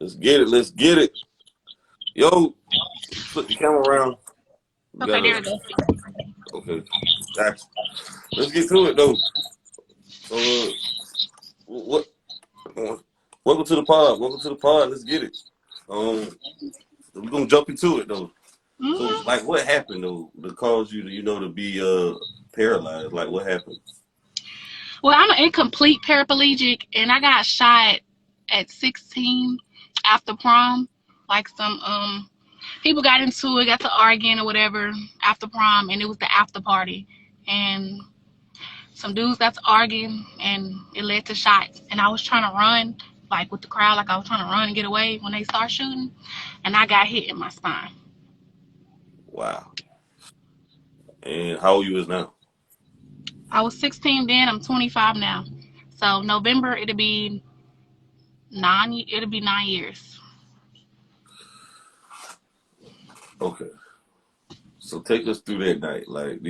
Let's get it. Let's get it. Yo, flip the camera around. We Okay, there gotta. we go. Okay, gotcha. Let's get to it though. So, what? Welcome to the pod. Welcome to the pod. Let's get it. We're gonna jump into it though. So, Hmm. like, what happened though that caused you to, to be paralyzed? Like, what happened? Well, I'm an incomplete paraplegic, and I got shot at 16 after prom. Like some people got into it, got to arguing or whatever after prom, and it was the after party, and some dudes got to arguing, and it led to shots. And I was trying to run, like with the crowd, like I was trying to run and get away when they start shooting, and I got hit in my spine. Wow. And how old you is now? I was 16 then. I'm 25 now. So November it'll be 9 years. Okay. So take us through that night. Like,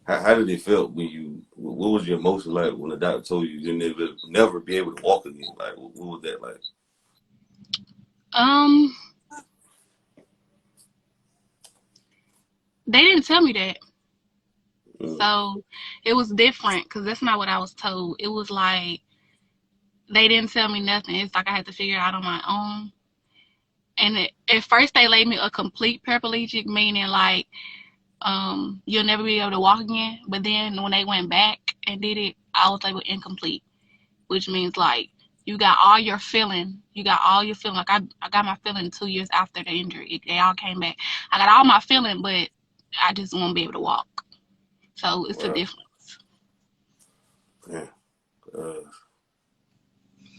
how did it feel when what was your emotion like when the doctor told you you never be able to walk again? Like, what was that like? Um, they didn't tell me that. Mm, So it was different because that's not what I was told. It was like they didn't tell me nothing. It's like I had to figure it out on my own. And at first they laid me a complete paraplegic, meaning like you'll never be able to walk again. But then when they went back and did it, I was labeled incomplete, which means like you got all your feeling. Like I got my feeling 2 years after the injury. They all came back. I got all my feeling, but I just won't be able to walk. So it's a wow. difference. Yeah. Uh,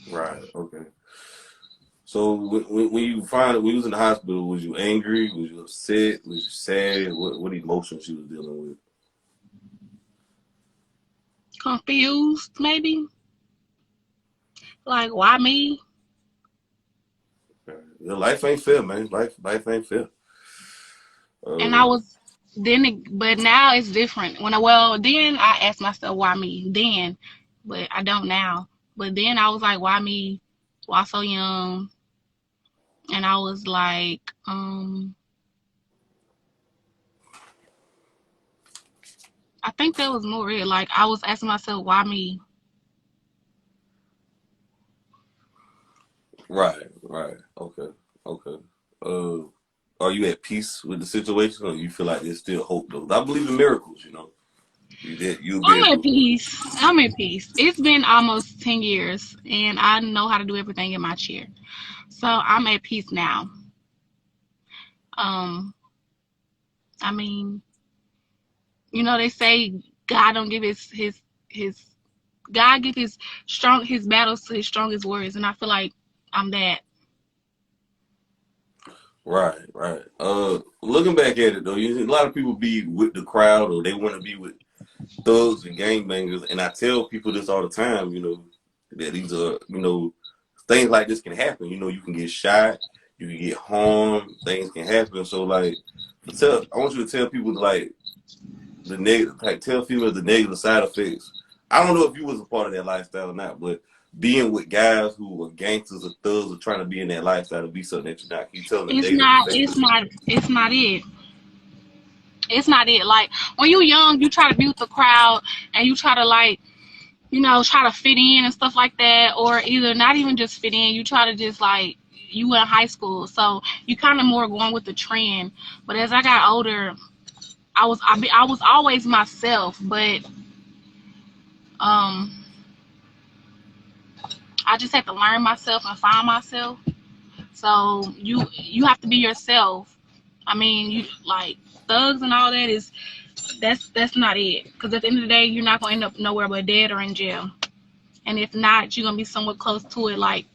right. Okay. So when you was in the hospital, was you angry? Was you upset? Was you sad? What emotions you was dealing with? Confused, maybe. Like, why me? Your life ain't fair, man. Life ain't fair. And I Uh, was but now it's different. Then I asked myself, why me? Then, but I don't now. But then I was like, why me? Why so young? And I was like, I think that was more it. Like, I was asking myself, why me? right. Okay, okay. Uh, are you at peace with the situation, or you feel like there's still hope? Though I believe in miracles. You'll be I'm able at peace. I'm at peace. It's been almost 10 years, and I know how to do everything in my chair. So I'm at peace now. Um, I mean, they say God don't give his God give his battles to his strongest warriors, and I feel like I'm that. right. Looking back at it though, a lot of people be with the crowd, or they want to be with thugs and gangbangers, and I tell people this all the time. That these are things like this can happen. You can get shot, you can get harmed, things can happen. So like, I want you to tell people like the negative, like tell females the negative side effects. I don't know if you was a part of that lifestyle or not, but being with guys who are gangsters or thugs or trying to be in that lifestyle to be something that you're not. Can you tell them the It's negative not. effects It's of that? not. It's not it. It's not it. Like when you're young, you try to be with the crowd, and you try to like try to fit in and stuff like that, or either not even just fit in. You try to just like you in high school, so you kind of more going with the trend. But as I got older, I was always myself, but um I just had to learn myself and find myself. So you have to be yourself. I mean, you like thugs and all that is that's not it. Because at the end of the day, you're not gonna end up nowhere but dead or in jail. And if not, you're gonna be somewhere close to it. Like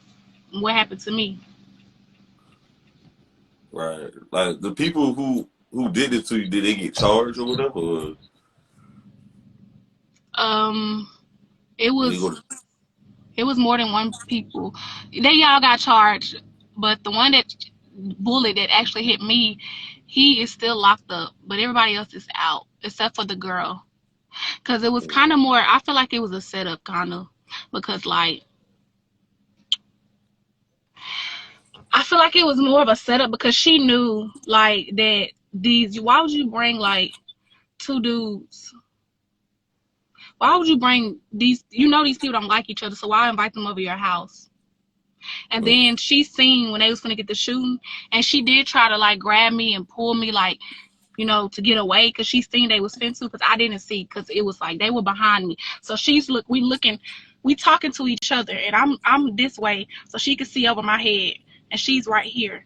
what happened to me. Right. Like the people who did it to you, did they get charged or whatever? Or Um, it did they go was to it was more than one people. They all got charged, but the one that bullet that actually hit me, he is still locked up. But everybody else is out except for the girl. Cause it was kind of more. I feel like it was a setup, kind of, because like feel like it was more of a setup because she knew like that these. Why would you bring like two dudes? Why would you bring these? You know these people don't like each other, so why invite them over your house? And Mm. then she seen when they was gonna get the shooting, and she did try to like grab me and pull me like, you know, to get away because she seen they was finna, because I didn't see because it was like they were behind me. So we talking to each other, and I'm this way so she could see over my head, and she's right here.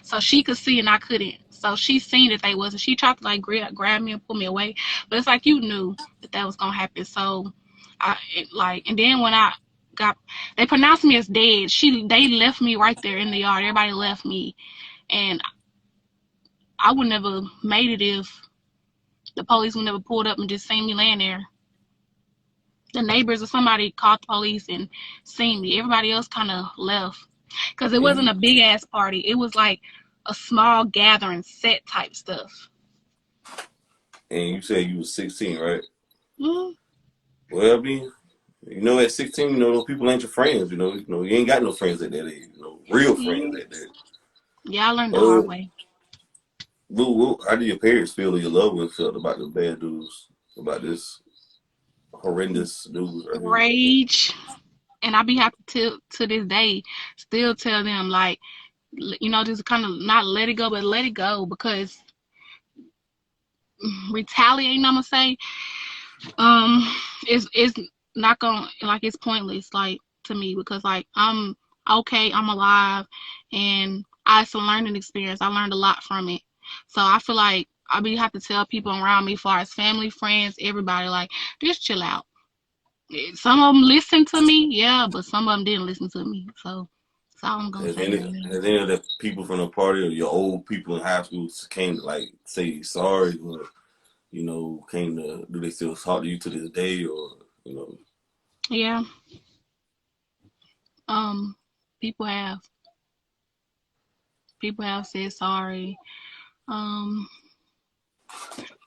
So she could see and I couldn't. So she seen that they wasn't. She tried to like grab me and pull me away, but it's like you knew that that was gonna happen. So and then when I got, they pronounced me as dead. They left me right there in the yard. Everybody left me, and I would never made it if the police would never pulled up and just seen me laying there. The neighbors or somebody called the police and seen me. Everybody else kind of left because it wasn't And a big ass party. It was like a small gathering set type stuff. you said you was 16, right? Mm, Well, I mean, at 16, those people ain't your friends. You ain't got no friends at that age. Real friends yeah, at that. yeah. I learned the Uh, hard way. how do your parents feel or your loved ones felt about the bad news, about this horrendous news right here? Rage, and I be happy to this day still tell them like, just kind of not let it go, but let it go because retaliating. I'm gonna say um it's not gonna, like, it's pointless, like, to me, because like I'm okay, I'm alive, and it's a learning experience. I learned a lot from it. So I feel like I be have to tell people around me, far as family, friends, everybody, like, just chill out. Some of them listened to me, yeah, but some of them didn't listen to me. So that's all I'm gonna Has say any, right now. has any of the people from the party or your old people in high school came to like say sorry or came to, do they still talk to you to this day or you know? Yeah, um people have people have said sorry. um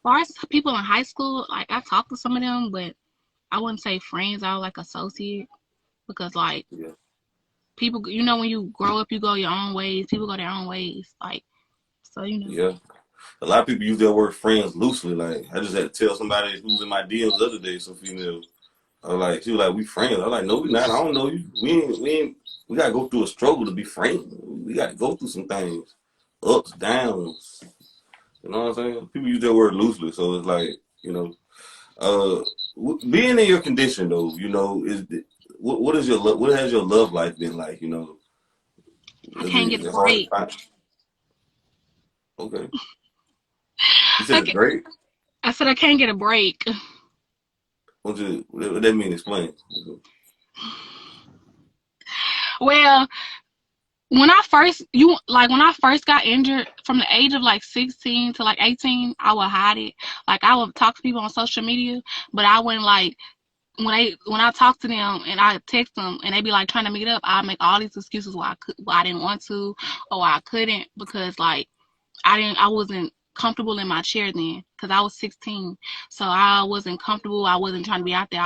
far as people in high school, like, I talked to some of them, but I wouldn't say friends. I was like associate, because like Yeah, people, when you grow up, you go your own ways. People go their own ways. Like, so yeah. A lot of people use that word friends loosely. Like I just had to tell somebody who was in my DMs the other day, some female. I was like, she was like, we friends. I was like, no, we not. I don't know you. We ain't. We gotta go through a struggle to be friends. We gotta go through some things, ups, downs. You know what I'm saying? People use that word loosely, so it's like, uh, being in your condition though, what is what has your love life been like? I can't get Is a it hard to break. find? Okay, you said I, it's can, great. I said I can't get a break. What that mean? Explain. Well, when I first got injured, from the age of like 16 to like 18, I would hide it. Like, I would talk to people on social media, but I wouldn't, like, when I talk to them and I text them and they be like trying to meet up, I make all these excuses why I didn't want to, or why I couldn't, because like I wasn't comfortable in my chair then, because I was 16. So I wasn't comfortable. I wasn't trying to be out there.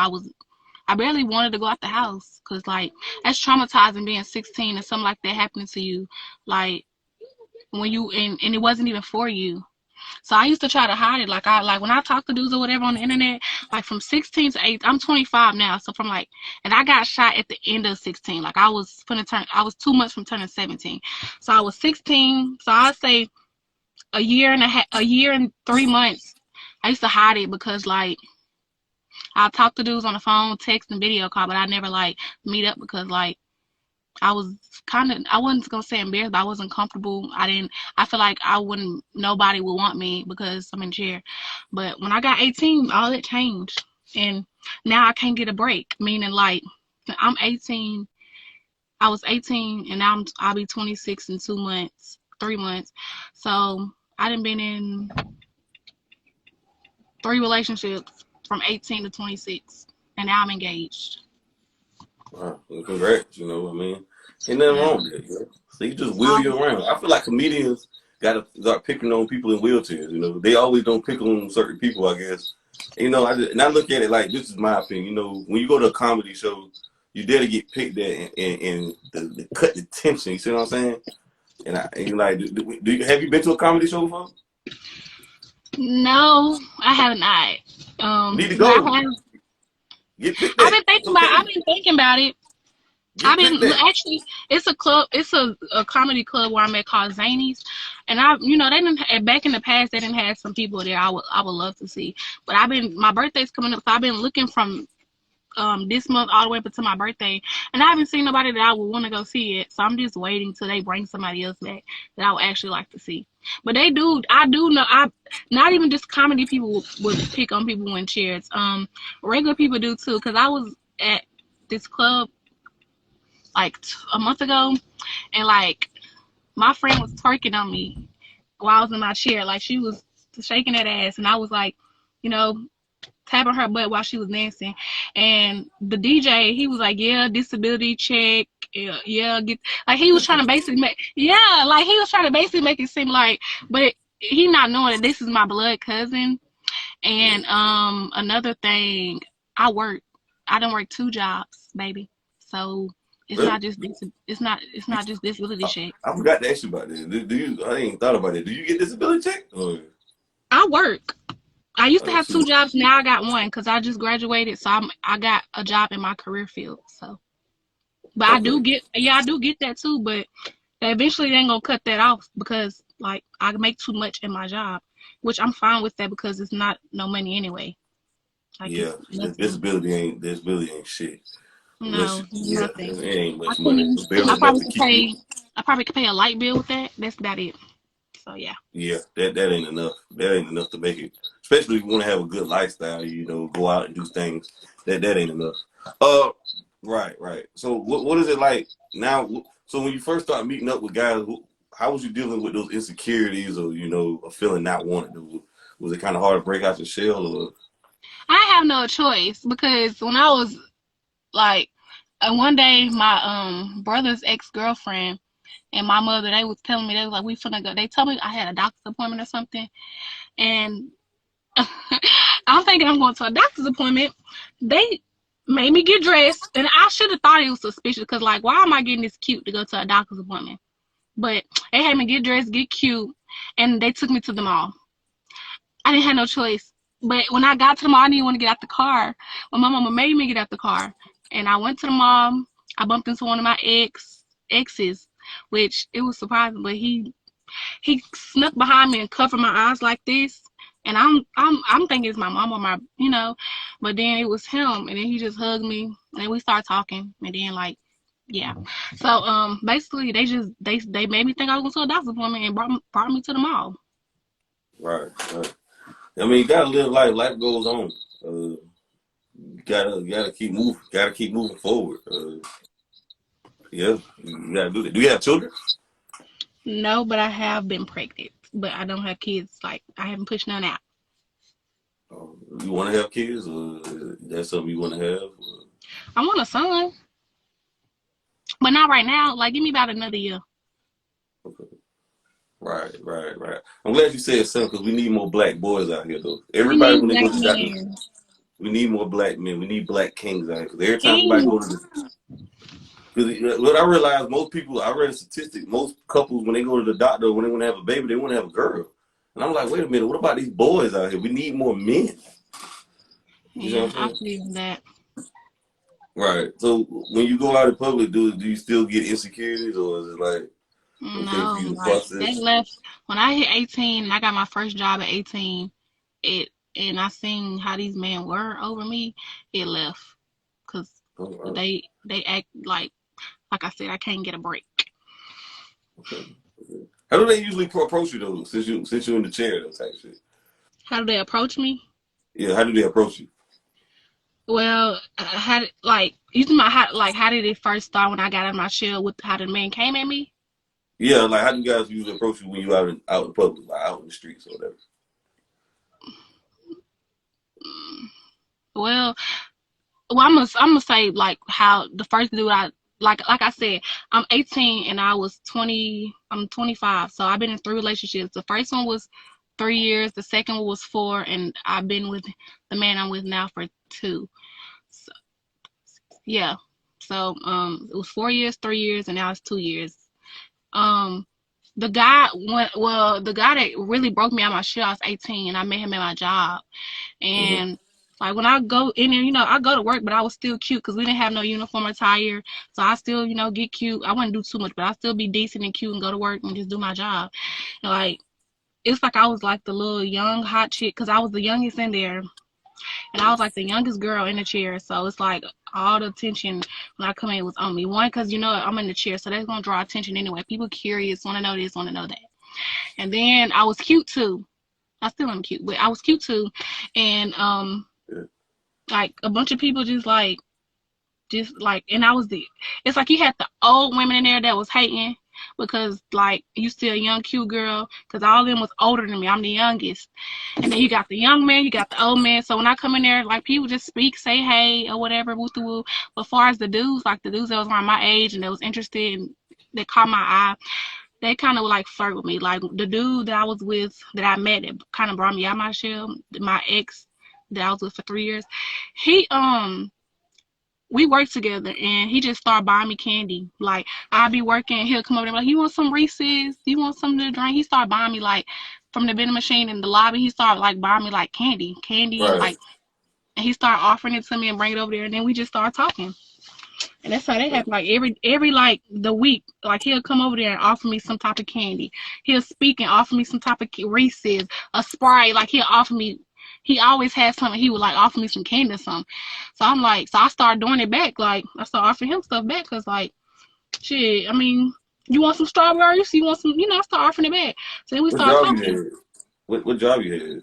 I barely wanted to go out the house, because like that's traumatizing, being 16 and something like that happening to you, like, when you and it wasn't even for you. So I used to try to hide it. Like when I talk to dudes or whatever on the internet, like from 16 to 8, I'm 25 now. So from like, and I got shot at the end of 16. Like, I was 2 months from turning 17. So I was 16. So I'd say a year and 3 months. I used to hide it because like I talk to dudes on the phone, text and video call, but I never like meet up, because like I was I wasn't gonna say embarrassed, but I wasn't comfortable. I feel like nobody would want me because I'm in chair. But when I got 18, all that changed. And now I can't get a break, meaning like I'm 18, I was 18, and now I'll be 26 in 2 months, 3 months. So I done been in 3 relationships from 18 to 26, and now I'm engaged. Wow, well, congrats. I mean, ain't nothing Yeah. wrong with that. So you just wheel you around. I feel like comedians gotta start picking on people in wheelchairs. They always don't pick on certain people, I guess. And I look at it like, this is my opinion. When you go to a comedy show, you dare to get picked at and the cut the tension. You see what I'm saying? And you like, have you been to a comedy show before? No, I have not. You need to But I go. have. Get picked at. It's I've okay. been thinking about it. I've Get been picked at. actually. It's a club. It's a comedy club where I'm at called Zanies, and they didn't back in the past. They didn't have some people there. I would love to see. But my birthday's coming up, so I've been looking from this month all the way up until my birthday, and I haven't seen nobody that I would want to go see it. So I'm just waiting till they bring somebody else back that I would actually like to see. But I do know, I not even just comedy people would pick on people when cheers. Regular people do too, because I was at this club like a month ago, and like my friend was twerking on me while I was in my chair, like she was shaking that ass, and I was like, you know, tapping her butt while she was dancing. And the DJ, he was like, yeah, disability check. Yeah, yeah, get like he was trying to basically make it seem like, but he not knowing that this is my blood cousin. Yeah. And another thing, I work. I done work 2 jobs, baby. So it's Really? not just it's not just disability check. I forgot to ask you about this. Do you? I ain't thought about it. Do you get disability check? Or, I work. I used to have see, 2 jobs. Now I got one because I just graduated. So I got a job in my career field. So, but okay. I do get that too. But eventually they ain't gonna cut that off because like I make too much in my job, which I'm fine with that because it's not no money anyway. Like Yeah, it's nothing. disability ain't shit. Unless No, yeah, nothing. it ain't I much couldn't money. even. Barely enough to keep you. I probably could pay a light bill with that. That's about it. So yeah. Yeah, that ain't enough. That ain't enough to make it. Especially if you want to have a good lifestyle, go out and do things. That ain't enough. Uh, right. So what is it like now? So when you first start meeting up with guys, how was you dealing with those insecurities or a feeling not wanted to? Was it kind of hard to break out your shell or? I have no choice because when I was like, one day my brother's ex-girlfriend and my mother, they was telling me, they was like, we finna go. They told me I had a doctor's appointment or something, and I'm thinking I'm going to a doctor's appointment. They made me get dressed, and I should have thought it was suspicious because like, why am I getting this cute to go to a doctor's appointment? But they had me get dressed, get cute, and they took me to the mall. I didn't have no choice. But when I got to the mall, I didn't want to get out the car. Well, my mama made me get out the car. And I went to the mall. I bumped into one of my exes, which it was surprising, but he snuck behind me and covered my eyes like this. And I'm thinking it's my mom or but then it was him, and then he just hugged me, and then we started talking, and then like, yeah. So basically they made me think I was going to a doctor's appointment and brought me to the mall. Right. I mean, you gotta live life. Life goes on. You gotta keep moving. Gotta keep moving forward. Yeah, you gotta do that. Do you have children? No, but I have been pregnant. But I don't have kids. Like I haven't pushed none out. You want to have kids, or that's something you want to have? I want a son, but not right now. Like give me about another year. Right. I'm glad you said something because we need more black boys out here, though. We Everybody, need when they black go to doctor, men. we need more black men. We need black kings out here. Because every time somebody go to Kings. the, because what I realize, most people, I read a statistic, most couples, when they go to the doctor, when they want to have a baby, they want to have a girl. And I'm like, wait a minute, what about these boys out here? We need more men. You know Yeah, what I'm I saying? believe in that. Right. So when you go out in public, do you still get insecurities, or is it like okay for No, you to like they process? left when I hit 18 and I got my first job at 18. It and I seen how these men were over me. It left because Oh, wow. they act like I said, I can't get a break. Okay. How do they usually approach you though? Since you're in the chair, though, type shit. How do they approach me? Yeah. How do they approach you? Well, how did like using my how did it first start when I got out of my shell with how the man came at me? Yeah. Like how do you guys usually approach you when you out in public, like out in the streets or whatever? Mm, Well, I'm gonna say like how the first dude I like I said, I'm 18 and I was 20. I'm 25, so I've been in 3 relationships. The first one was 3 years. The second one was 4, and I've been with the man I'm with now for 2. So, yeah. So it was 4 years, 3 years, and now it's 2 years. Um, the guy the guy that really broke me out of my shit, I was 18, and I met him at my job. Uh-huh. And like when I go in there, I go to work, but I was still cute because we didn't have no uniform attire. So I still, get cute. I wouldn't do too much, but I still be decent and cute and go to work and just do my job. And like it's like I was like the little young hot chick because I was the youngest in there, and I was like the youngest girl in the chair. So it's like all the attention when I come in was on me. One, because I'm in the chair, so that's gonna draw attention anyway. People curious, want to know this, want to know that. And then I was cute too. I still am cute, but I was cute too. And Yeah. like a bunch of people and I was it's like you had the old women in there that was hating because like you still a young cute girl because all of them was older than me. I'm the youngest. And then you got the young man, you got the old man. So when I come in there, like people just speak, say hey or whatever, woo woo. But as far as the dudes, like the dudes that was around my age and that was interested and that caught my eye, they kind of like flirt with me. Like the dude that I was with, that I met, that kind of brought me out of my shell, my ex that I was with for 3 years, he we worked together and he just started buying me candy. Like I'd be working, he'll come over there like, you want some Reese's? You want something to drink? He started buying me like from the vending machine in the lobby. He started like buying me like candy, Right. like, and he started offering it to me and bring it over there. And then we just started talking. And that's how that happened. Like every like the week, like he'll come over there and offer me some type of candy. He'll speak and offer me some type of Reese's, a Sprite. Like he'll offer me. He always has something. He would like offer me some candy or something. So I'm like, so I started doing it back. Like I started offering him stuff back because like, shit. I mean, you want some strawberries? You want some? I started offering it back. So then we What started job you talking. had? What job you had?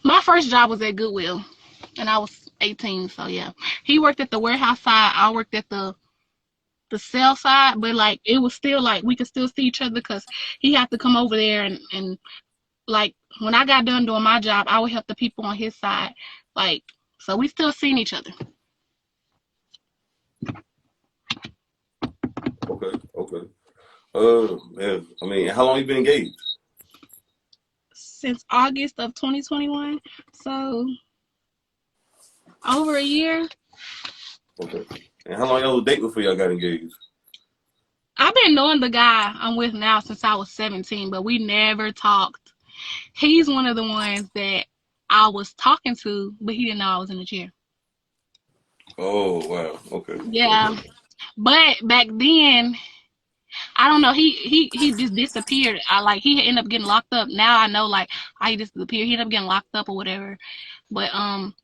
My first job was at Goodwill, and I was 18. So yeah, he worked at the warehouse side. I worked at the sell side, but like it was still like we could still see each other because he had to come over there and like when I got done doing my job, I would help the people on his side. Like so we still seen each other. Okay, okay. Man, I mean, how long you been engaged? Since August of 2021. So over a year. Okay. And how long y'all was dating before y'all got engaged? I've been knowing the guy I'm with now since I was 17, but we never talked. He's one of the ones that I was talking to, but he didn't know I was in the chair. Oh wow. Okay. Yeah. Okay. But back then, I don't know. He just disappeared. I like he ended up getting locked up. Now I know like how he disappeared. He ended up getting locked up or whatever. But um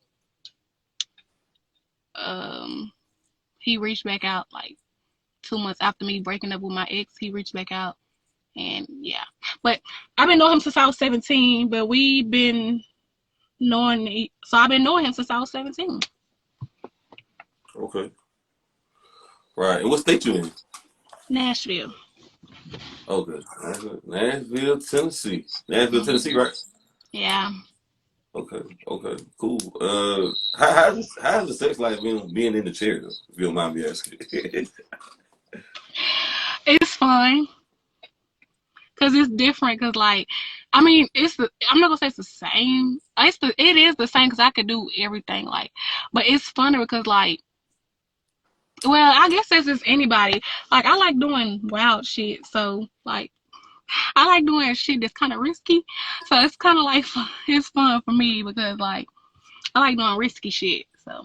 he reached back out like 2 months after me breaking up with my ex. He reached back out and yeah. But I've been knowing him since I was 17. But we've been so I've been knowing him since I was 17. Okay. Right. And what state you in? Nashville. Okay. Nashville, Tennessee. Nashville, Tennessee, Hmm. right? Yeah. Okay. Okay. Cool. How's the sex life being in the chair though? If you don't mind me asking. It's fun. Cause it's different. Cause like, I mean, I'm not gonna say it's the same. It is the same. Cause I could do everything. Like, but it's funner because like, well, I guess that's just anybody. Like, I like doing wild shit. So like, I like doing shit that's kind of risky. So it's kind of like it's fun for me because like I like doing risky shit. So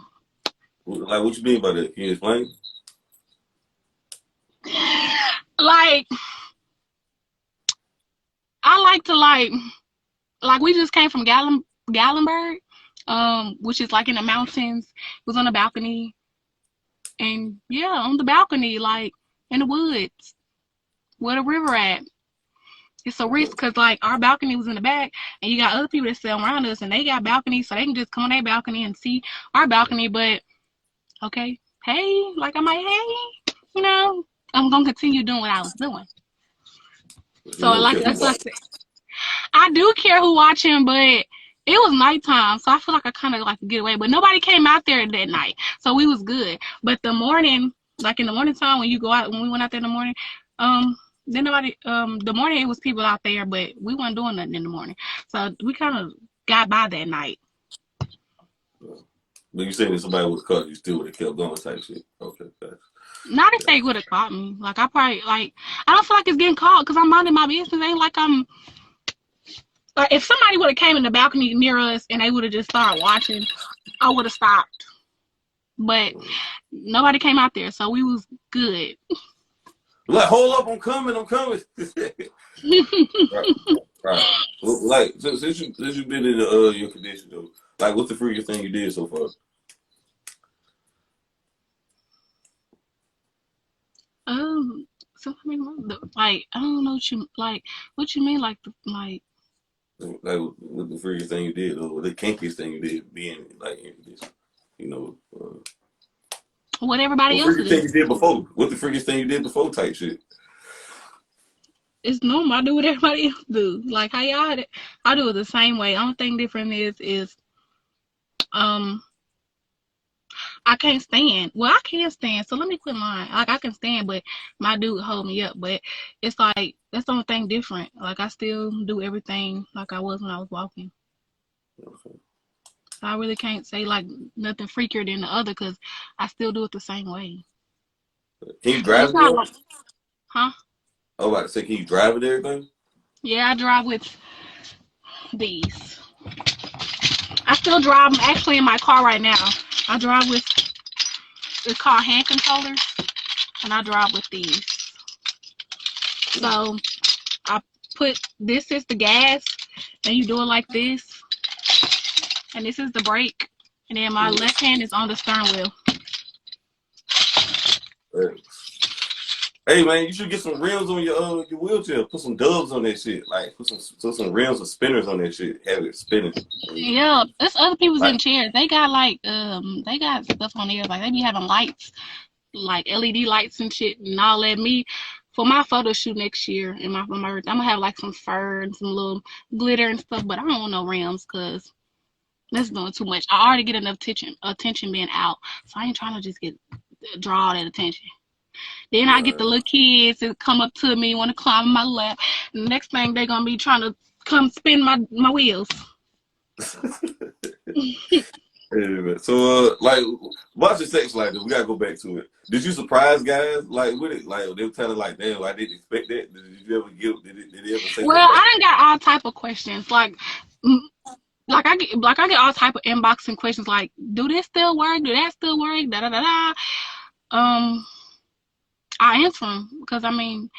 Like, what you mean by that? Can you explain? like, I like to like we just came from Gallenberg, which is like in the mountains. It was on a balcony, and yeah, on the balcony, like in the woods, where the river at. It's a risk Okay. because like our balcony was in the back, and you got other people that sell around us, and they got balconies, so they can just come on their balcony and see our balcony. But okay, hey, like I'm like, hey, you know, I'm gonna continue doing what I was doing. You So don't like care who that's like watch. I do care who watching, but it was nighttime, so I feel like I kind of like get away. But nobody came out there that night, so we was good. But the morning, like in the morning time when you go out, when we went out there in the morning, then nobody, the morning it was people out there, but we wasn't doing nothing in the morning, so we kind of got by that night. But you saying if somebody would have caught you, still would have kept going type shit. Okay, gotcha. Not if Gotcha. they would have caught me. Like I probably like I don't feel like it's getting caught because I'm minding my business. Ain't like I'm like if somebody would have came in the balcony near us and they would have just started watching, I would have stopped. But nobody came out there, so we was good. Like, hold up, I'm coming, I'm coming. Right, right. Well, like since you been in your condition though, like what's the freakiest thing you did so far? So I mean, like I don't know what you like. What you mean, like like Like what the freakiest thing you did, or the kinkiest thing you did, being like in condition, you know. what everybody What else freakiest thing do? you did before? What the freakiest thing you did before type shit? It's normal. I do what everybody else do. Like how y'all, I do it the same way. Only thing different is um I can't stand. Well, I can stand. So let me quit lying. Like I can stand, but my dude hold me up. But it's like that's the only thing different. Like I still do everything like I was when I was walking. Okay. So I really can't say like nothing freakier than the other because I still do it the same way. Can you But drive it's it not though? like, huh? I was about to say, can you drive it everything? Yeah, I drive with these. I still drive. I'm actually in my car right now. I drive with it's called hand controllers, and I drive with these. So I put this is the gas, and you do it like this, and this is the brake, and then my Mm. left hand is on the steering wheel. Right. Hey man, you should get some rims on your wheelchair. Put some dubs on that shit. Like put some rims or spinners on that shit. Have it spinning. Yeah, there's other people's in Like chairs. They got stuff on there like they be having lights, like LED lights and shit, and all that. Me for my photo shoot next year in my I'm gonna have like some fur and some little glitter and stuff, but I don't want no rims because that's doing too much. I already get enough attention being out, so I ain't trying to just get draw all that attention. Then I get the right. little kids that come up to me, want to climb in my lap. And the next thing they gonna be trying to come spin my wheels. Yeah, so like watch your sex life. We gotta go back to it. Did you surprise guys like with it? Like they were kind of like, damn, I didn't expect that. Did you ever give? Did they ever say Well, something like, I done got all type of questions mm, like I get all type of inboxing questions like, do this still work? Do that still work? Da da da da. Um, I answer them because I mean,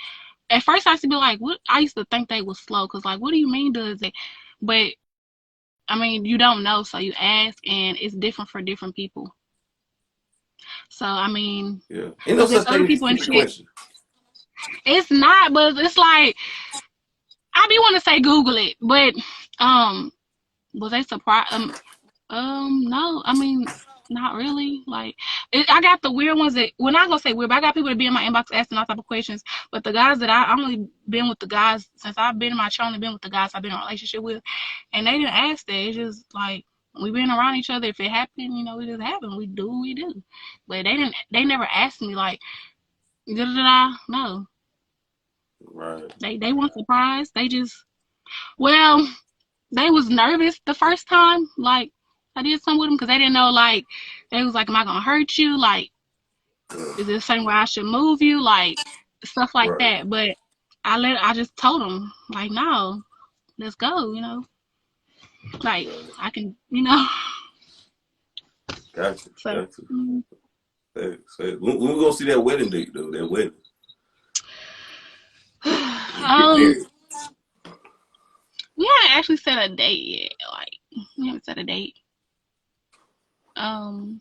at first I used to be like, what? I used to think they was slow because like, what do you mean does it? But I mean, you don't know, so you ask, and it's different for different people. So I mean, yeah? Ain't no because there's such other thing as a people in stupid shit. question. It's not, but it's like I be want to say Google it, but um, was they surprised? No, I mean, not really. Like, I got the weird ones that, well, not gonna say weird, but I got people that be in my inbox asking all type of questions. But the guys that I only been with the guys since I've been in my channel, only been with the guys I've been in a relationship with, and they didn't ask that. It's just like we been around each other. If it happened, it just happened. We do what we do. But they didn't. They never asked me like, da da da. No, Right. they weren't surprised. They just, well, they was nervous the first time. Like I did something with them because they didn't know. Like they was like, "Am I gonna hurt you? Like, is this the same way I should move you? Like stuff like Right. that." But I just told them like, "No, let's go." Like Right. I can, Gotcha. So Gotcha. Say, when we gonna see that wedding date though? That wedding. You get um, married. we haven't actually set a date yet. Like we haven't set a date. Um,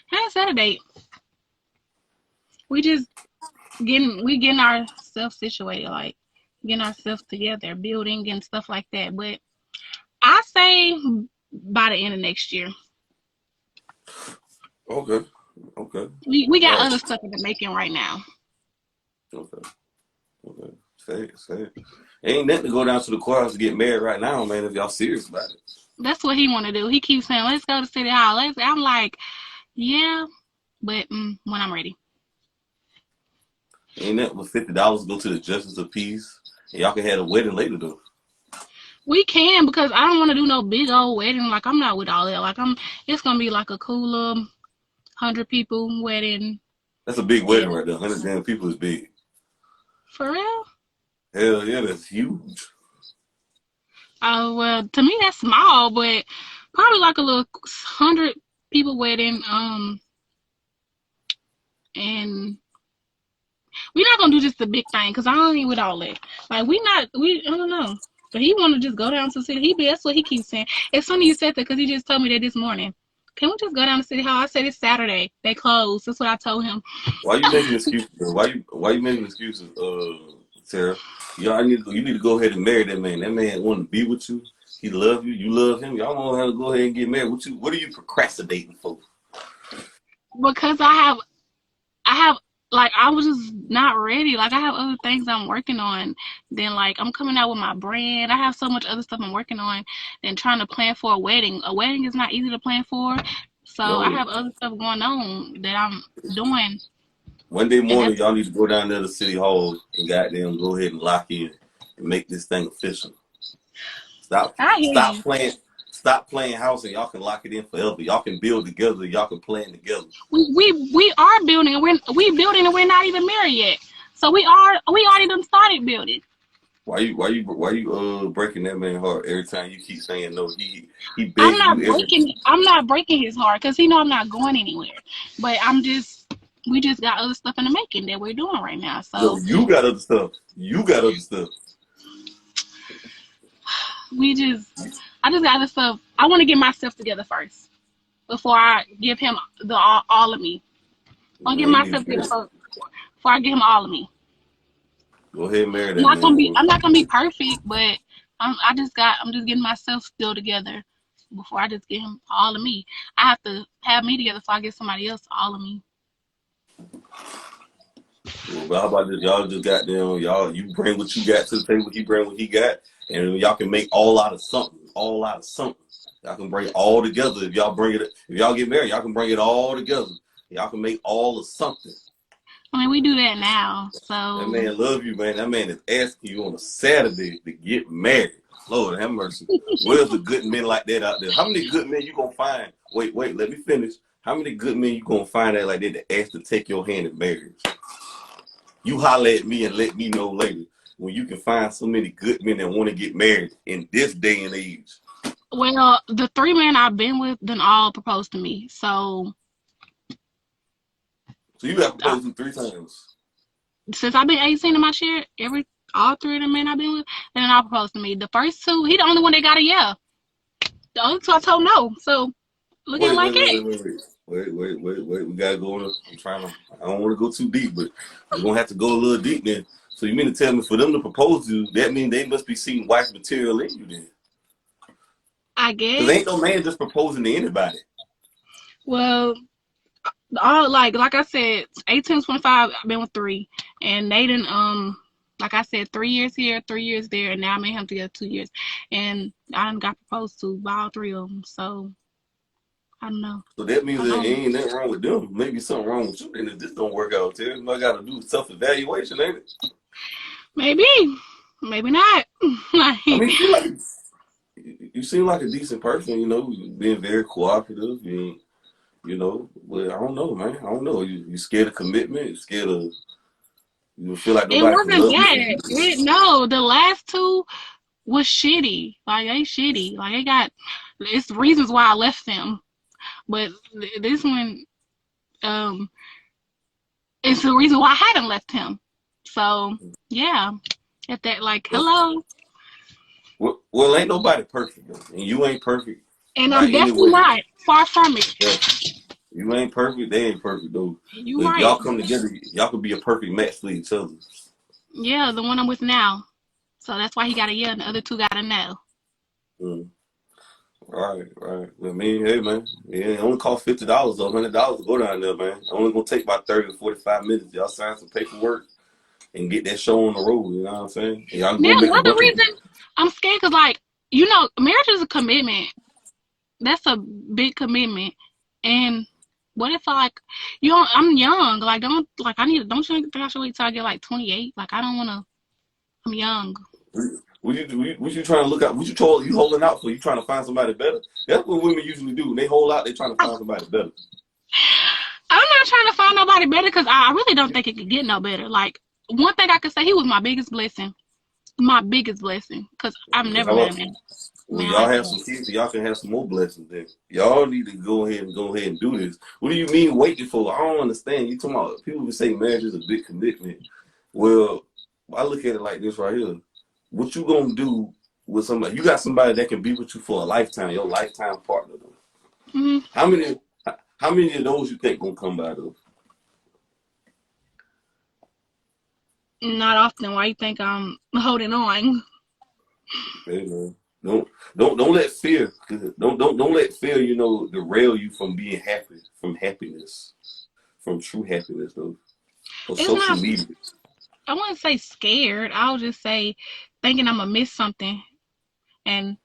haven't set a date. We just getting ourselves situated, like getting ourselves together, building and stuff like that. But I say by the end of next year. Okay. Okay. We got Right. other stuff in the making right now. Okay. Okay. Say. Ain't nothing to go down to the courthouse to get married right now, man. If y'all serious about it. That's what he want to do. He keeps saying, "Let's go to City Hall." I'm like, yeah, but when I'm ready. Ain't that was $50 go to the justice of peace, and y'all can have a wedding later though. We can because I don't want to do no big old wedding. Like I'm not with all that. It's gonna be like a cool 100 people wedding. That's a big wedding And right there. 100 damn people is big. for real? Hell yeah, that's huge. Oh well, to me that's small, but probably like a little 100 people wedding. And we're not gonna do just the big thing because I don't even with all that. Like I don't know. But he want to just go down to the city. That's what he keeps saying. It's funny you said that because he just told me that this morning. Can we just go down to City Hall? I said it's Saturday. They close. That's what I told him. Why you making excuses? Bro? Why you making excuses, Sarah? You need to go ahead and marry that man. That man want to be with you. He love you. You love him. Y'all gonna have to go ahead and get married. What are you procrastinating for? Because I have like I was just not ready. Like I have other things I'm working on. Then like I'm coming out with my brand. I have so much other stuff I'm working on than trying to plan for a wedding. A wedding is not easy to plan for. So I No. have other stuff going on that I'm doing, One day and morning, that's y'all need to go down there to City Hall and goddamn go ahead and lock in and make this thing official. Stop, I hear stop you. playing, stop playing house, and y'all can lock it in forever. Y'all can build together. Y'all can plan together. We are building, and we building, and we're not even married yet. So we already done started building. Why you breaking that man heart every time you keep saying no? He begging you every. I'm not breaking his heart because he know I'm not going anywhere. But we just got other stuff in the making that we're doing right now. No, So you got other stuff. You got other stuff. we just I just got other stuff. I want to get myself together first before I give him the all of me. I'll get Man, you need myself to together first before I give him all of me. go ahead and marry that man, bro. I'm not gonna be perfect, but I'm just getting myself still together before I just get him all of me. I have to have me together before I get somebody else all of me. Well, but how about this? Y'all just got them. Y'all, you bring what you got to the table. He bring what he got, and y'all can make all out of something. All out of something. Y'all can bring it all together. If y'all bring it, if y'all get married, y'all can bring it all together. Y'all can make all of something. I mean, we do that now, That so man love you, man. That man is asking you on a Saturday to get married. Lord have mercy. Where's the good men like that out there? How many good men you gonna find? Wait, let me finish. How many good men you gonna find that like that to ask to take your hand in marriage? You holler at me and let me know later when you can find so many good men that want to get married in this day and age. well, the 3 men I've been with then all proposed to me. So So you got I, proposed to 3 times. since I've been 18 in my share, all 3 of the men I've been with, then all proposed to me. The first two, he the only one that got a yeah. The other two I told no. So look at it Wait, like wait, wait, that. wait, wait, wait, wait. We gotta go on. I'm trying to. I don't want to go too deep, but we're gonna have to go a little deep then. So you mean to tell me for them to propose to you, that means they must be seeing wife material in you then? I Because ain't no guess. man just proposing to anybody. Well, all like I said, 18 to 25, I've been with three, and they didn't like I said, 3 years here, 3 years there, and now I made him together 2 years, and I done got proposed to by all three of them. So I don't know. So that means I that don't. ain't nothing wrong with them. Maybe something wrong with you. Then if this don't work out, Terry, I got to do self evaluation, ain't it? Maybe, maybe not. I Like, mean, you seem like a decent person. You know, being very cooperative. But I don't know, man. I don't know. You scared of commitment? You scared of you feel like it nobody can wasn't love you for that. you? No, the last two was shitty. Like they shitty. Like they got. It's reasons why I left them, but this one, um, it's the reason why I haven't left him. So yeah, at that like Well, hello, well, ain't nobody perfect, though. And you ain't perfect and by I'm any definitely way. not far from it. Yeah, you ain't perfect. They ain't perfect though. You But if right. y'all come together, y'all could be a perfect match for each other. Yeah, the one I'm with now. So that's why he got a yeah, and the other two got a no. Mm. Right. I mean, hey man, yeah, it only cost $50 or $100 to go down there, man. It only gonna take about 30 to 45 minutes. Y'all sign some paperwork and get that show on the road. You know what I'm saying? And y'all can Now go make a another bunch of. reason I'm scared because marriage is a commitment. That's a big commitment. And what if I'm young. Like don't like I need don't you think I should wait till I get like 28? Like I don't wanna I'm young. What you trying to look out? What you holding out for? You trying to find somebody better? That's what women usually do. When they hold out, they trying to find somebody better. I'm not trying to find nobody better because I really don't think it could get no better. Like, one thing I could say, he was my biggest blessing. My biggest blessing. Because I've never How met a about man when y'all like have that. some kids, y'all can have some more blessings then. Y'all need to go ahead and do this. What do you mean waiting for? I don't understand. You talking about people who say marriage is a big commitment. Well, I look at it like this right here. What you gonna do with somebody? You got somebody that can be with you for a lifetime, your lifetime partner. Though. Mm, How many? How many of those you think gonna come by though? not often. Why you think I'm holding on? Hey, man. Don't let fear don't let fear derail you from being happy from happiness from true happiness though for It's social not, media. I wouldn't say scared. I'll just say thinking I'm going to miss something. And,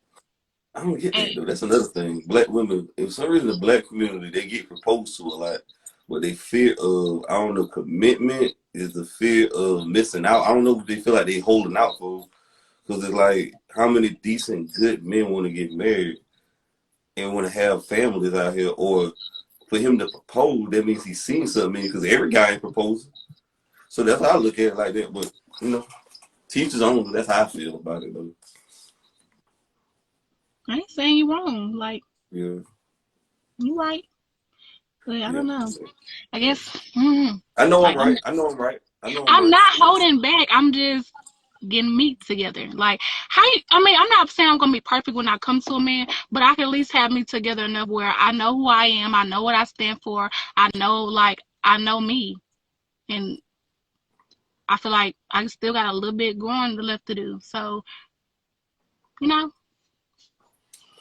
I don't get and that though. That's another thing. Black women, for some reason, the black community they get proposed to a lot, but they fear of I don't know commitment is the fear of missing out. I don't know if they feel like they holding out for because it's like how many decent good men want to get married and want to have families out here, or for him to propose, that means he's seen something because every guy ain't proposing. So that's how I look at it like that. But you know, teachers own. That's how I feel about it though. I ain't saying you wrong. Like, Yeah, you right. But I yeah. don't know. I Yeah. guess, mm, I know I'm like, right. I know I'm right. I know I'm I'm right. not holding back. I'm just getting me together. Like, I mean, I'm not saying I'm gonna be perfect when I come to a man, but I can at least have me together enough where I know who I am, I know what I stand for, I know, like, I know me, and I feel like I still got a little bit growing left to do. So, you know,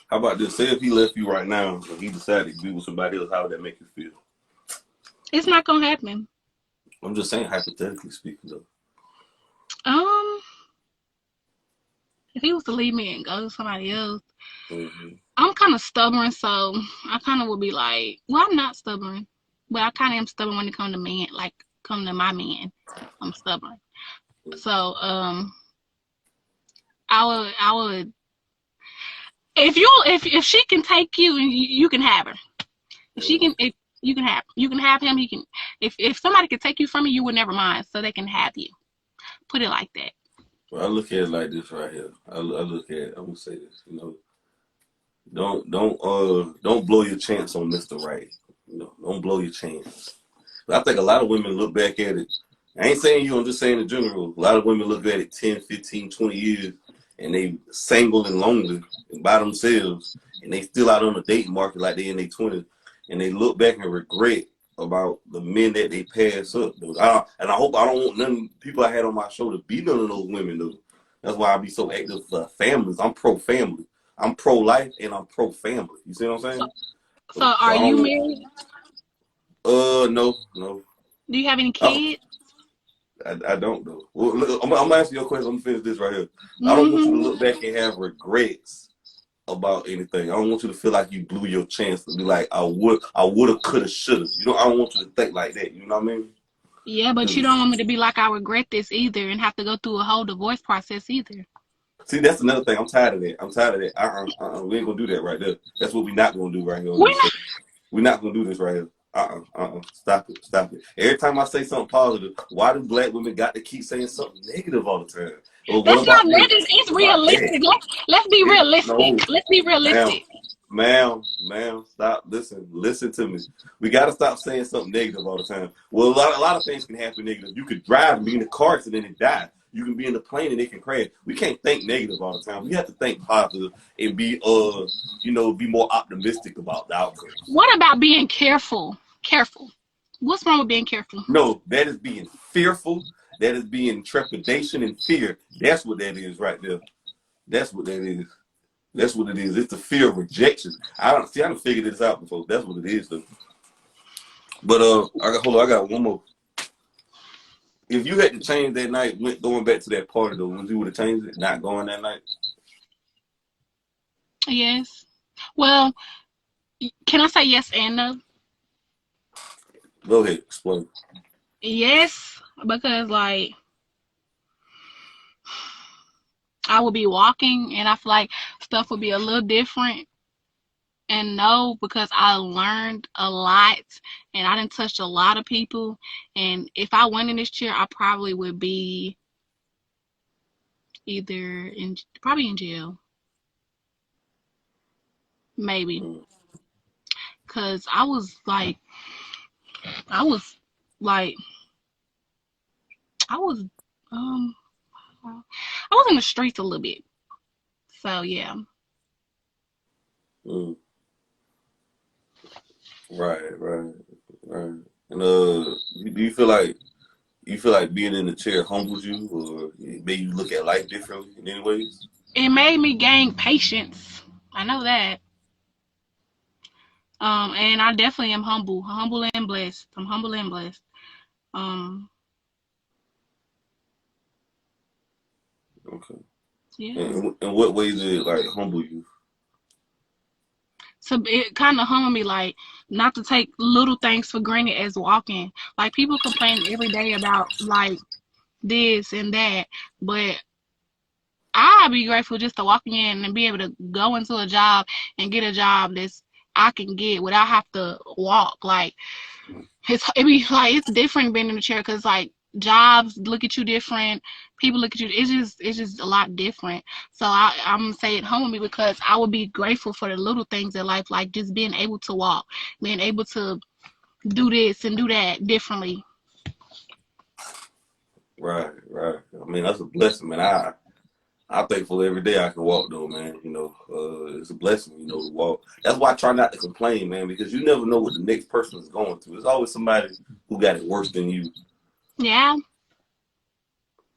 How about this? Say if he left you right now and he decided to be with somebody else, how would that make you feel? it's not gonna happen. I'm just saying, hypothetically speaking, though. Um, if he was to leave me and go to somebody else, Mm-hmm. I'm kind of stubborn, so I kind of would be like, well, I'm not stubborn, but I kind of am stubborn when it comes to men, like come to my man. I'm stubborn. So, I would, if she can take you and you can have her. If she can, if you can have him. He can. If somebody can take you from me, you would never mind. So they can have you. Put it like that. Well, I look at it like this right here. I look at it. I'm gonna say this. Don't blow your chance on Mr. Right. Don't blow your chance. But I think a lot of women look back at it. I ain't saying you, I'm just saying in general. A lot of women look at it 10, 15, 20 years and they single and lonely and by themselves and they still out on the dating market like they in their 20s and they look back and regret about the men that they pass up. And I hope I don't want none people I had on my show to be none of those women though. That's why I be so active for families. I'm pro family. I'm pro life and I'm pro family. You see what I'm So, saying? so So are I you don't. married? No, no. Do you have any I, kids? I don't know. Well, look, I'm gonna ask you a question. I'm gonna finish this right here. I don't want you to Mm-hmm. look back and have regrets about anything. I don't want you to feel like you blew your chance to be like I would have, could have, should have. I don't want you to think like that. You know what I mean? Yeah, but you don't Because want me to be like I regret this either and have to go through a whole divorce process either. see, that's another thing. I'm tired of that. I'm tired of that. We ain't gonna do that right there. That's what we not gonna do right here on We're this show. We're not gonna do this right here. Stop it. Stop it. Every time I say something positive, why do black women got to keep saying something negative all the time? Well, what That's not about this? negative. It's What about that? realistic. Let's be realistic. No, Let's be ma'am, realistic. ma'am, stop. Listen to me. We got to stop saying something negative all the time. Well, a lot of things can happen negative. You could drive and be in a car accident and die. You can be in a plane and it can crash. We can't think negative all the time. We have to think positive and be more optimistic about the outcomes. What about being careful? Careful. What's wrong with being careful? No, that is being fearful. That is being trepidation and fear. That's what that is right there. That's what that is. That's what it is. It's the fear of rejection. I don't see. I done figured this out before. That's what it is, though. But hold on. I got one more. If you had to change that night, going back to that party though, would you would have changed it? Not going that night? Yes. Well, can I say yes and no? Go ahead, explain. Yes, because like I would be walking, and I feel like stuff would be a little different. And no, because I learned a lot, and I didn't touch a lot of people. And if I went in this chair, I probably would be either in probably in jail, maybe, Mm, because I was like, I was um, I was in the streets a little bit. So yeah, mm. Right, right, right. And do you feel like being in the chair humbles you, or it made you look at life differently in any ways? it made me gain patience. I know that. And I definitely am humble and blessed. I'm humble and blessed. Um, Okay. yeah. And in what ways did it like humble you? So it kind of humbled me, like not to take little things for granted as walking. Like people complain every day about like this and that, but I'd be grateful just to walk in and be able to go into a job and get a job that's I can get without have to walk. Like it be like it's different being in the chair because like jobs look at you different, people look at you. It's just a lot different. So I'm gonna say it humbled me because I would be grateful for the little things in life, like just being able to walk, being able to do this and do that differently. Right, right. I mean, that's a blessing, man. I'm thankful every day I can walk, though, man. It's a blessing, to walk. That's why I try not to complain, man, because you never know what the next person is going through. There's always somebody who got it worse than you. Yeah,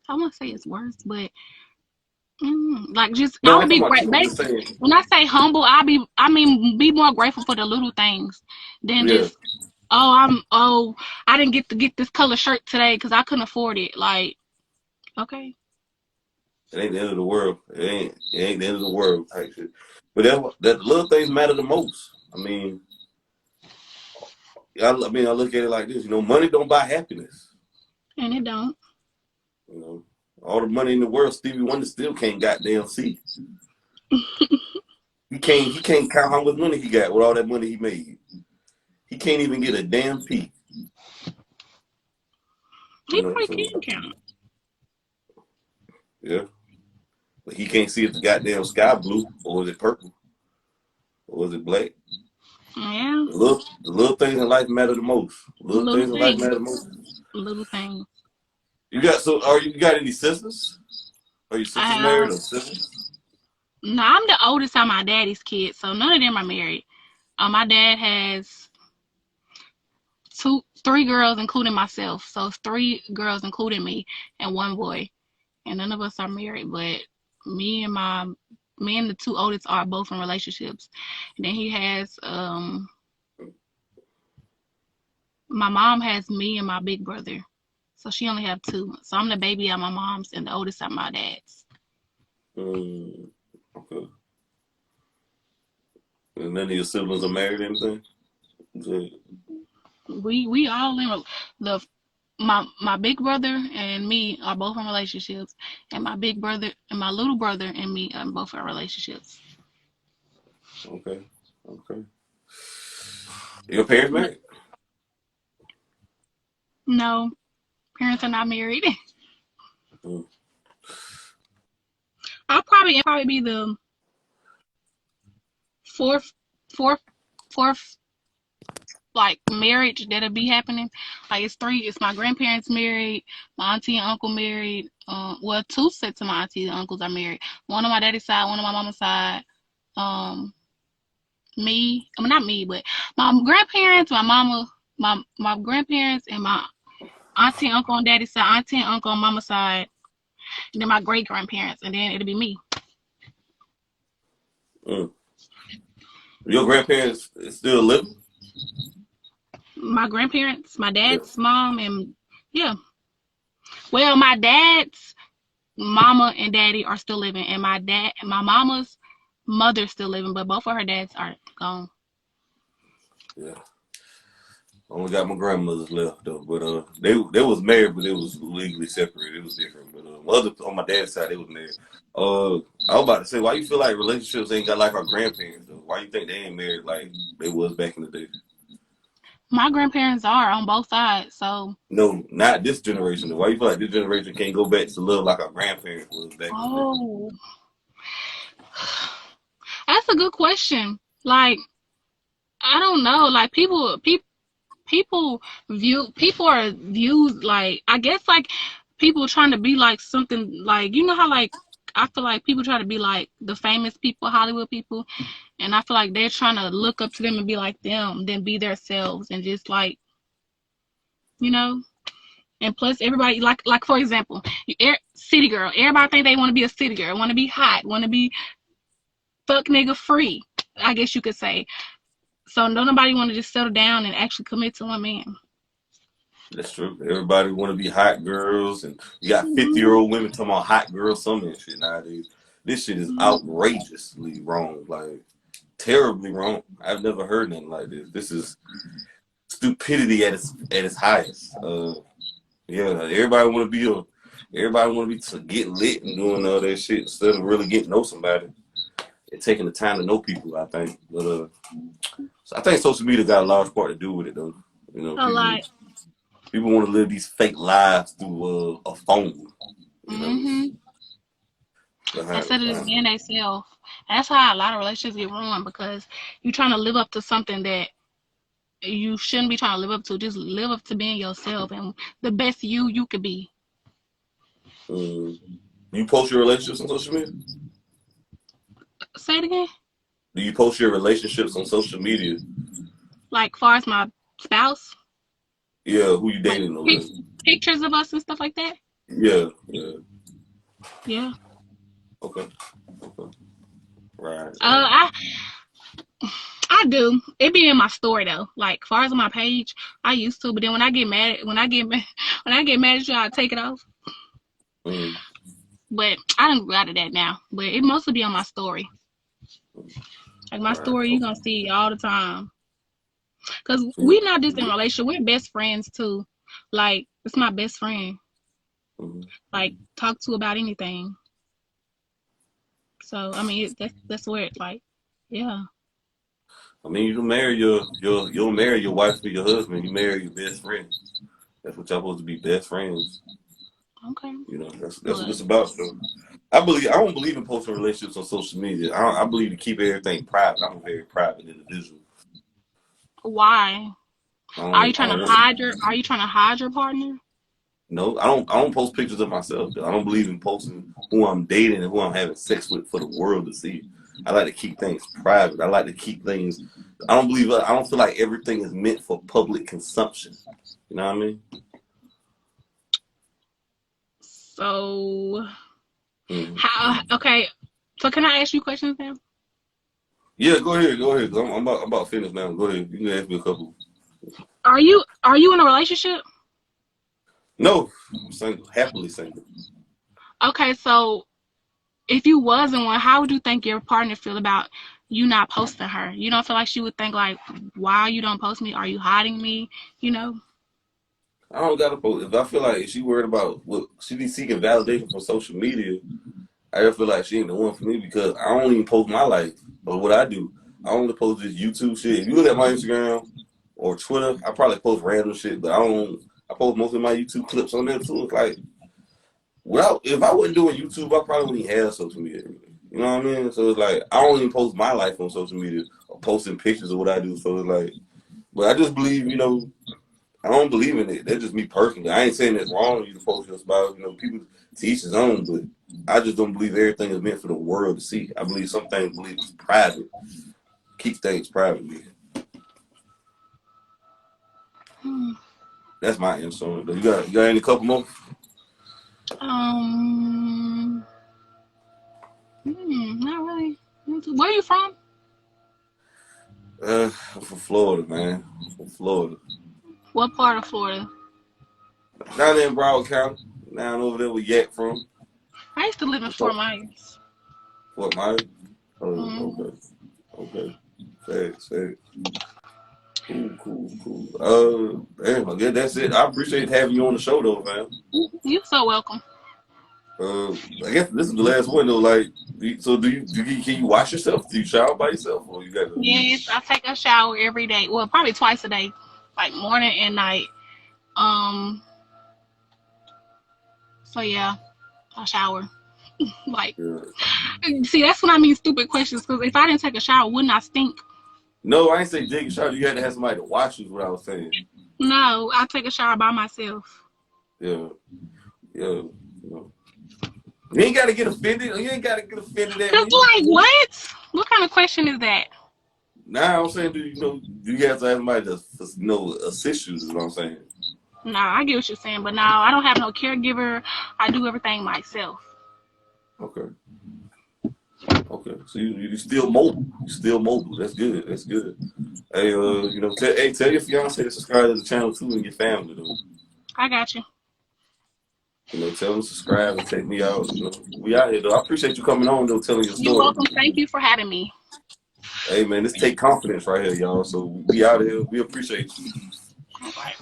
I won't say it's worse, but like just No, I I would ain't talking be about great. you. I'm just saying, When I say humble, I mean be more grateful for the little things than yeah, just I didn't get to get this color shirt today because I couldn't afford it. Like okay, it ain't the end of the world. It ain't the end of the world type shit. But that little things matter the most. I look at it like this. Money don't buy happiness. and it don't. You know, all the money in the world, Stevie Wonder still can't goddamn see. He can't count how much money he got with all that money he made. He can't even get a damn peep. He probably So can count. yeah. But he can't see if the goddamn sky blue or is it purple or is it black. Yeah, The little things in life matter the most. Little little things in life things, matter the most. little things. You got any sisters? Are your I sisters married have. or siblings? No, I'm the oldest of my daddy's kids, so none of them are married. My dad has three girls, including myself. So it's three girls, including me, and one boy. And none of us are married, but me and my me and the two oldest are both in relationships. And then he has my mom has me and my big brother. So she only have two. So I'm the baby of my mom's and the oldest of my dad's. Mm, okay. And none of your siblings are married or anything? Okay. We all in the my big brother and me are both in relationships, and my big brother and my little brother and me are both in relationships. Okay. Okay. Your parents But married? no, parents are not married. Mm, I'll probably be the fourth fourth fourth like marriage that'll be happening. Like it's three. It's my grandparents married, my auntie and uncle married. Well, two sets of my aunties and uncles are married. One on my daddy's side, one on my mama's side. Um, not me, but my grandparents, my mama, my grandparents, and my auntie and uncle on daddy's side, auntie and uncle on mama's side, and then my great grandparents, and then it'll be me. mm. Your grandparents still living? My grandparents, my Yeah. dad's mom, and yeah. Well, my dad's mama and daddy are still living, and my mama's mother's still living, but both of her dads are gone. Yeah. Only got my grandmothers left though, but they was married, but it was legally separated. It was different, but Mother on my dad's side, they was married. I was about to say, why you feel like relationships ain't got like our grandparents though? Why you think they ain't married like they was back in the day? My grandparents are on both sides, so. No, not this generation though. Why you feel like this generation can't go back to love like our grandparents was back in the day? Oh, that's a good question. Like, I don't know. Like, people are viewed like, I guess, like people trying to be like something, like, you know how, like, I feel like people try to be like the famous people, Hollywood people, and I feel like they're trying to look up to them and be like them, then be themselves and just like, you know. And plus, everybody, like for example, city girl. Everybody think they want to be a city girl, want to be hot, want to be fuck nigga free, I guess you could say. So don't nobody want to just settle down and actually commit to one man. That's true. Everybody want to be hot girls, and you got 50-year Mm-hmm. old women talking about hot girls, some of that shit nowadays. This shit is Mm-hmm. outrageously wrong, like terribly wrong. I've never heard nothing like this. This is stupidity at its highest. Yeah, everybody want to be getting lit and doing all that shit instead of really getting to know somebody and taking the time to know people. I think, but so I think social media got a large part to do with it, though. You know, A lot. people want to live these fake lives through a phone. You know, Mm-hmm. behind Instead of just behind. being themselves. That's how a lot of relationships get ruined, because you're trying to live up to something that you shouldn't be trying to live up to. Just live up to being yourself and the best you could be. Mm. You post your relationships on social media? Say it again. Do you post your relationships on social media? Like, far as my spouse, Yeah, who you like dating over there? pictures of us and stuff like that. Yeah, yeah. Yeah. Okay, okay. Right, Uh, right. I I do. It be in my story though. Like, far as on my page, I used to. But then when I get mad at you, I take it off. Mm, But I don't go out of that now. But it mostly be on my story. Like, my right. story, you Okay. gonna see all the time. Cause Yeah. we not just in a relationship. We're best friends too. Like, it's my best friend. Mhm. Like, talk to about anything. So I mean, that's where it's like, yeah. I mean, you don't marry you don't marry your wife or your husband. You marry your best friend. That's what y'all supposed to be, best friends. Okay. You know, that's what But it's about. So, I don't believe in posting relationships on social media. I believe to keep everything private. I'm a very private individual. why? I don't want. Are you trying to hide your partner? No, I don't post pictures of myself. I don't believe in posting who I'm dating and who I'm having sex with for the world to see. I like to keep things private. I like to keep things. I don't feel like everything is meant for public consumption. You know what I mean? So Mm-hmm. how? Okay. So can I ask you questions now? Yeah, go ahead, go ahead. I'm about finished now. Go ahead. You can ask me a couple. Are you in a relationship? No, I'm single, happily single. Okay, so if you wasn't one, how would you think your partner feel about you not posting her? You don't feel like she would think like, why you don't post me? Are you hiding me? You know? I don't gotta post. If I feel like she worried about what she be seeking validation from social media, I just feel like she ain't the one for me because I don't even post my life or what I do. I only post this YouTube shit. If you look at my Instagram or Twitter, I probably post random shit, but I don't. I post most of my YouTube clips on there too. It's like, well, if I wasn't doing YouTube, I probably wouldn't even have social media. You know what I mean? So it's like I don't even post my life on social media or posting pictures of what I do. So it's like, but I just believe, I don't believe in it. That's just me personally. I ain't saying it's wrong you to post your spouse. People to each his own, but I just don't believe everything is meant for the world to see. I believe some things believe it's private. Keep things private. Hmm. That's my answer on it. But you got any couple more? Um. Not really. Where are you from? I'm from Florida, man. I'm from Florida. What part of Florida? Down there in Broward County. Down over there where Yak from. I used to live in Fort Myers. Fort Myers. Oh, Mm-hmm. okay. Okay. Facts, facts. Cool, cool, cool. Damn, I guess that's it. I appreciate having you on the show though, man. You're so welcome. I guess this is the last one though. Like, so can you wash yourself? Do you shower by yourself, or you gotta? Yes, I take a shower every day. Well, probably twice a day, like morning and night. Um, so yeah, I shower. Like, Yeah. see, that's what I mean, stupid questions. Because if I didn't take a shower, wouldn't I stink? No, I ain't say take a shower. You had to have somebody to watch you. Is what I was saying. No, I take a shower by myself. Yeah, yeah. You know. You ain't gotta get offended. You ain't gotta get offended at Cause me. like what? What kind of question is that? Nah, I'm saying, do you have to have somebody to, assist you? Is what I'm saying. No, I get what you're saying, but no, I don't have no caregiver. I do everything myself. Okay. Okay. So you still mobile. You still mobile. That's good. That's good. Hey, tell your fiance to subscribe to the channel too and your family though. I got you. Tell them to subscribe and check me out. We out here though. I appreciate you coming on though, telling your You're story. welcome. Thank you for having me. Hey man, this take confidence right here, y'all. So we out here. We appreciate you. All right.